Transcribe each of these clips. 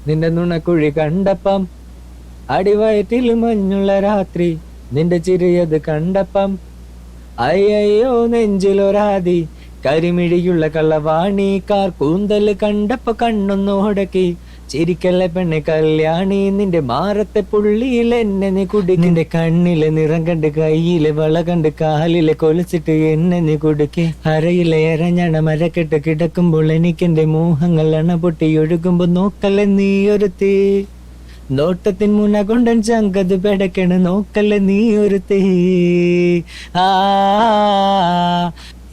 നിന്റെ നുണക്കുഴി കണ്ടപ്പം അടിവയറ്റിൽ മഞ്ഞുള്ള രാത്രി നിന്റെ ചിരിയത് കണ്ടപ്പം അയ്യോ നെഞ്ചിലൊരാതി കരിമിഴിയുള്ള കള്ളവാണി കാർ കൂന്തല് കണ്ടപ്പോ കണ്ണൊന്നോടക്കി ചിരിക്കല്ല പെണ്ണെ കല്യാണി നിന്റെ മാറത്തെ പുള്ളിയിൽ എന്നെ നീ കുടി നിന്റെ കണ്ണിലെ നിറം കണ്ട് കയ്യിലെ വള കണ്ട് കാലിലെ കൊലിച്ചിട്ട് എന്നെ നീ കുടുക്കി അരയിലെ എരഞ്ഞണ മരക്കെട്ട് കിടക്കുമ്പോൾ എനിക്കെന്റെ മോഹങ്ങൾ അണ പൊട്ടി ഒഴുകുമ്പോ നോക്കല്ലേ നീ ഒരുത്തി നോട്ടത്തിൻ മുന കൊണ്ടൻ ചങ്കത് പെടക്കണ് നോക്കല്ലേ നീ ഒരുത്തി ആ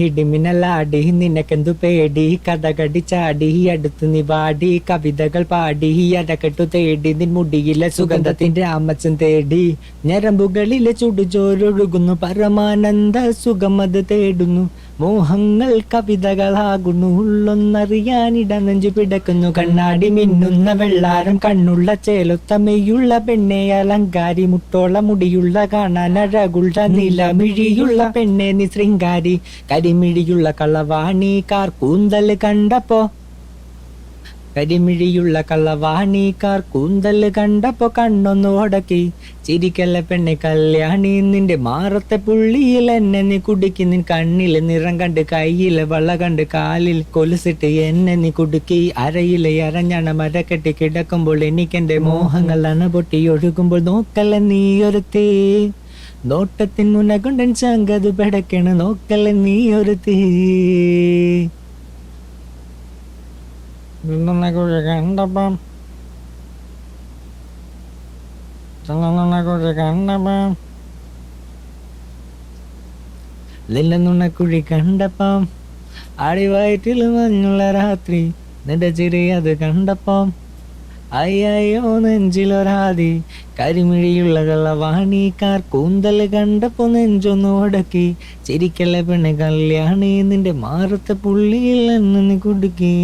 ഇടിമിന്നലാടി നിനക്കെന്തു പേടി കഥകടി ചാടി അടുത്ത് നീ വാടി കവിതകൾ പാടി അരക്കെട്ടു തേടി നിൻ മുടിയിലെ സുഗന്ധത്തിന്റെ അമ്മച്ചൻ തേടി ഞരമ്പുകളിലെ ചുടുചോരൊഴുകുന്നു പരമാനന്ദ സുഖം അത് തേടുന്നു മോഹങ്ങൾ കവിതകളാകുന്നു ഉള്ളൊന്നറിയാനിട നെഞ്ചു പിടക്കുന്നു കണ്ണാടി മിന്നുന്ന വെള്ളാരം കണ്ണുള്ള ചേലൊത്തമയുള്ള പെണ്ണെ അലങ്കാരി മുട്ടോള മുടിയുള്ള കാണാൻ അഴകുള്ള നിലമിഴിയുള്ള പെണ്ണെ നീ ശൃംഗാരി കരിമിഴിയുള്ള കളവാണി കാർ കൂന്തൽ കണ്ടപ്പോ കരിമിഴിയുള്ള കള്ളവാണിക്കാർ കൂന്തല് കണ്ടപ്പോ കണ്ണൊന്നു ഉടക്കി ചിരിക്കല്ല പെണ്ണെ കല്യാണി നിന്റെ മാറത്തെ പുള്ളിയിൽ എന്നെ നീ കുടുക്കി നിൻ കണ്ണിലെ നിറം കണ്ട് കയ്യിലെ വള കണ്ട് കാലിൽ കൊലുസിട്ട് എന്നെ നീ കുടുക്കി അരയിലെ അരഞ്ഞണ മരക്കെട്ടി കിടക്കുമ്പോൾ എനിക്കെന്റെ മോഹങ്ങൾ അണപൊട്ടി ഒഴുകുമ്പോൾ നോക്കല്ല നീ ഒരുത്തി നോട്ടത്തിൻ മുന കൊണ്ടൻ ചങ്കത് പെടക്കണ് നോക്കല്ല നീ ഒരുത്തി കുഴി കണ്ടപ്പം കുഴി കണ്ടപ്പം നുണക്കുഴി കണ്ടപ്പം അടിവയറ്റിൽ മഞ്ഞുള്ള രാത്രി നിന്റെ ചിരി അത് കണ്ടപ്പം അയ്യോ നെഞ്ചിലൊരാതി കരിമിഴിയുള്ള കള്ളവാണിക്കാർ കൂന്തൽ കണ്ടപ്പോ നെഞ്ചൊന്നു ഉടക്കി ചിരിക്കല്ലേ പെണ്ണെ കല്യാണി നിന്റെ മാറത്തെ പുള്ളിയിൽ എന്നെ നീ കുടുക്കി